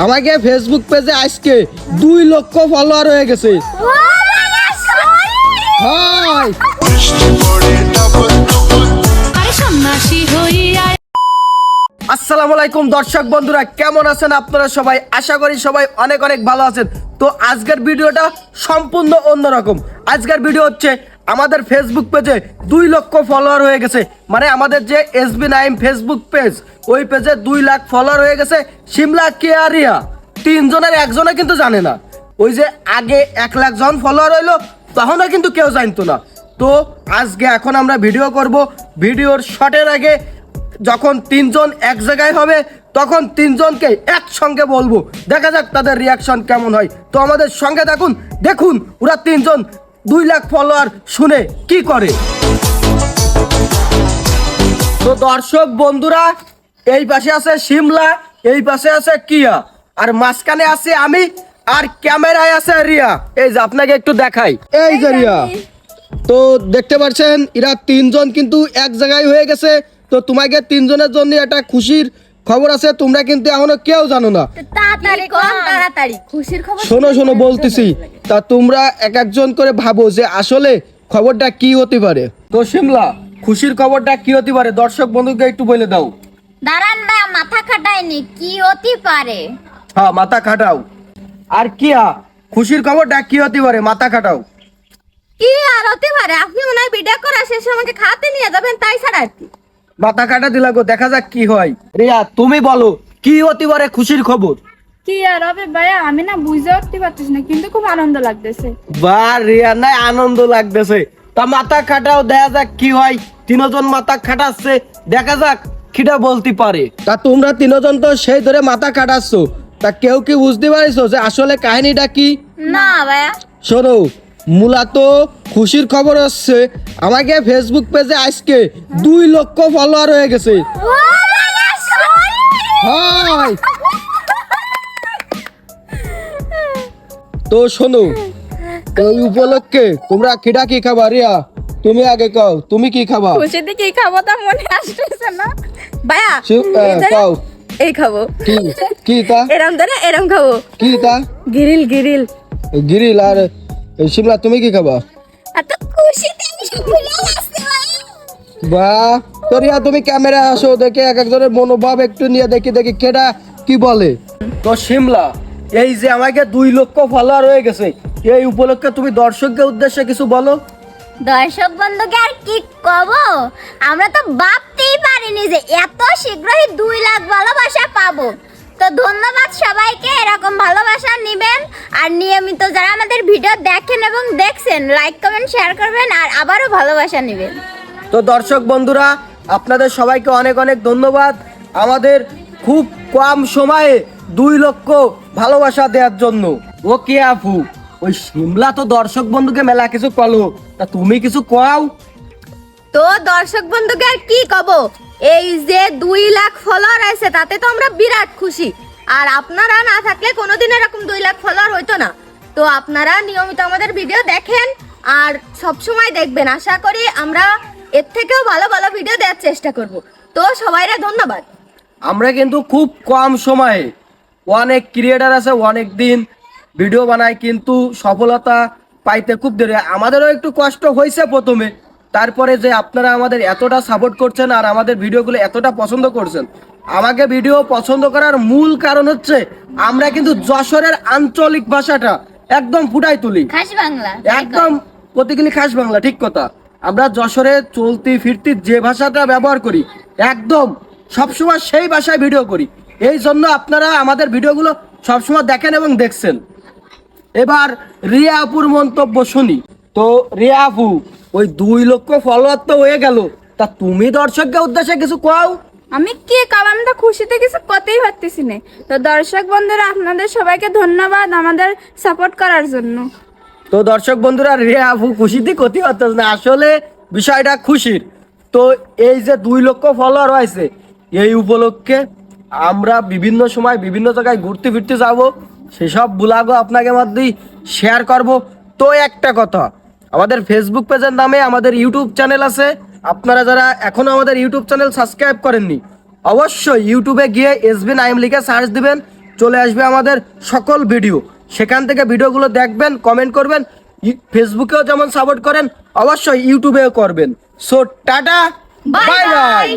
আমাকে ফেসবুক পেজে আজকে 2 লক্ষ ফলোয়ার হয়ে গেছে। হাই আসসালামু আলাইকুম দর্শক বন্ধুরা, কেমন আছেন আপনারা সবাই? আশা করি সবাই অনেক অনেক ভালো আছেন। তো আজকের ভিডিওটা সম্পূর্ণ অন্যরকম। আজকের ভিডিও হচ্ছে আমাদের ফেসবুক পেজে 2 লক্ষ ফলোয়ার হয়ে গেছে। মানে আমাদের যে এসবি নাইম ফেসবুক পেজ, ওই পেজে 2 লাখ ফলোয়ার হয়ে গেছে। শিমলা কেয়া রিয়া তিনজনের একজনে কিন্তু জানে না। ওই যে আগে 1 লাখ জন ফলোয়ার হইলো তখনও কিন্তু কেউ জানতো না। তো আজকে এখন আমরা ভিডিও করব। ভিডিওর শটের আগে যখন 3 জন এক জায়গায় হবে তখন 3 জনকে একসঙ্গে বলবো, দেখা যাক তাদের রিয়াকশন কেমন হয়। তো আমাদের সঙ্গে থাকুন, দেখুন ওরা 3 জন 2 লাখ ফলোয়ার শুনে কি করে। তো দর্শক বন্ধুরা, এই পাশে আছে শিমলা, এই পাশে আছে কিয়া, আর মাঝখানে আছে আমি, আর ক্যামেরায় আছে রিয়া। এই যে আপনাকে একটু দেখাই, এই যে রিয়া। তো দেখতে পাচ্ছেন এরা 3 জন কিন্তু এক জায়গায় হয়ে গেছে। তো তোমাকে 3 জনের জন্য একটা খুশির খবর আছে, তোমরা কিন্তু এখনো কেউ জানো না। শোনো শোনো বলতেছি, তা তোমরা এক একজন করে ভাবো যে আসলে খবরটা কি হতে পারে। তো শিমলা, খুশির খবরটা কি হতে পারে দর্শক বন্ধুকে একটু বলে দাও। দাঁড়ান ভাই, মাথা খাটাইনি, কি হতে পারে? হ্যাঁ, মাথা খাটাও। আর কিয়া, খুশির খবরটা কি হতে পারে, মাথা খাটাও। কি আর হতে পারে? আপনি মনে হয় ভিডিও করা শেষে আমাকে খাতে নিয়ে যাবেন, তাই ছাড়া আর কি। মাথা কাটা দিলা গো, দেখা যাক কি হয়। রিয়া তুমি বলো কি হতে পারে খুশির খবর। কি আর হবে ভাইয়া, আমি না বুঝতে উঠতে পারতেছি না, কিন্তু খুব আনন্দ লাগতেছে। বা রিয়া নাই আনন্দ লাগতেছে, তা মাথা খাটাও, দেখা যাক কি হয়। 3 জন মাথা খাটাচ্ছে, দেখা যাক কিটা বলতে পারে। তা তোমরা 3 জন তো সেই ধরে মাথা খাটাচ্ছ, তা কেউ কি বুঝতে পারিছো যে আসলে কাহিনীটা কি? না ভাইয়া। শোনো, মূলত খুশির খবর হচ্ছে আমাকে ফেসবুক পেজে আজকে 2 লক্ষ ফলোয়ার হয়ে গেছে। হাই তো শোনো, এই উপলক্ষে তোমরা কিটা কি খাবা? রিয়া তুমি আগে কও, তুমি কি খাবা? খুশিতে কি খাবো তা মনে আসতেছে না ভাইয়া। কও এই খাবো। কি কি তা? এরম ধরে এরম খাবো। কি তা? গিরিল গিরিল গিরিল। আর শিমলা তুমি কি খাবা? এত খুশিতে আমি সব ভুলে যাচ্ছি ভাইয়া। বাহ, তো রিয়া তুমি ক্যামেরা আসো, দেখে এক একজনের মনোভাব একটু নিয়ে দেখি দেখি কেডা কি বলে। তো শিমলা, এই যে আমাকে 2 লক্ষ ফলোয়ার হয়ে গেছে, এই উপলক্ষে তুমি দর্শকদের উদ্দেশ্যে কিছু বলো। দর্শক বন্ধুকে আর কি কব, আমরা তো ভাবতেই পারিনি যে এত শীঘ্রই 2 লাখ ভালোবাসা পাবো। তো ধন্যবাদ সবাইকে, এরকম ভালোবাসা নেবেন আর নিয়মিত যারা আমাদের ভিডিও দেখেন এবং দেখছেন, লাইক কমেন্ট শেয়ার করবেন আর আবারও ভালোবাসা নেবেন। তো দর্শক বন্ধুরা, আপনাদের সবাইকে অনেক অনেক ধন্যবাদ আমাদের খুব কম সময়ে 2 লক্ষ ভালোবাসা দেওয়ার জন্য। ও কে আপু, ওই শিমলা তো দর্শক বন্ধুকে মেলা কিছু কলো, তা তুমি কিছু কও। তো দর্শক বন্ধুকে আর কি কব, এই যে 2 লাখ ফলোয়ার আছে তাতে তো আমরা বিরাট খুশি। আর আপনারা না থাকলে কোনোদিন এরকম 2 লাখ ফলোয়ার হইতো না। তো আপনারা নিয়মিত আমাদের ভিডিও দেখেন আর সব সময় দেখবেন। আশা করি আমরা এর থেকেও ভালো ভালো ভিডিও দেওয়ার চেষ্টা করব। তো সবাইরে ধন্যবাদ। আমরা কিন্তু খুব কম সময়ে, অনেক ক্রিয়েটার আছে অনেক দিন ভিডিও বানায় কিন্তু সফলতা পাইতে খুব দেরি। আমাদেরও একটু কষ্ট হয়েছে প্রথমে, তারপরে যে আপনারা আমাদের এতটা সাপোর্ট করছেন আর আমাদের ভিডিওগুলো এতটা পছন্দ করছেন। আমাকে ভিডিও পছন্দ করার মূল কারণ হচ্ছে আমরা কিন্তু যশোরের আঞ্চলিক ভাষাটা একদম ফুটাই তুলি, খাস বাংলা একদম প্রতিগুলি খাস বাংলা। ঠিক কথা, আমরা যশোরে চলতি ফিরতি যে ভাষাটা ব্যবহার করি একদম সবসময় সেই ভাষায় ভিডিও করি। এই জন্য আপনারা আমাদের ভিডিওগুলো সবসময় দেখেন এবং দেখছেন। এবার রিয়া আপুর মন্তব্য শুনি। তো রিয়া আপু, ওই 2 লক্ষ ফলোয়ার তো হয়ে গেল, তা তুমি দর্শকদের উদ্দেশ্যে কিছু কও। আমি কি কাম, আমি তো খুশিতে কিছু করতেই পারতেছি না। তো দর্শক বন্ধুরা, আপনাদের সবাইকে ধন্যবাদ আমাদের সাপোর্ট করার জন্য। তো দর্শক বন্ধুরা, রিয়া আপু খুশিতে ক্ষতি হচ্ছে না, আসলে বিষয়টা খুশির। তো এই যে 2 লক্ষ ফলোয়ার হয়েছে, এই উপলক্ষে আমরা বিভিন্ন সময় বিভিন্ন জায়গায় ঘুরতে ফিরতে যাব, সেসব ব্লগও আপনাকে মধ্যেই শেয়ার করব। তো একটা কথা, আমাদের ফেসবুক পেজের নামে আমাদের ইউটিউব চ্যানেল আছে। আপনারা যারা এখনো আমাদের ইউটিউব চ্যানেল সাবস্ক্রাইব করেননি, অবশ্যই ইউটিউবে গিয়ে এসবি নাইম লিখে সার্চ দিবেন, চলে আসবে আমাদের সকল ভিডিও, সেখান থেকে ভিডিওগুলো দেখবেন, কমেন্ট করবেন। ফেসবুকেও যেমন সাপোর্ট করেন, অবশ্যই ইউটিউবেও করবেন। So tata, bye bye.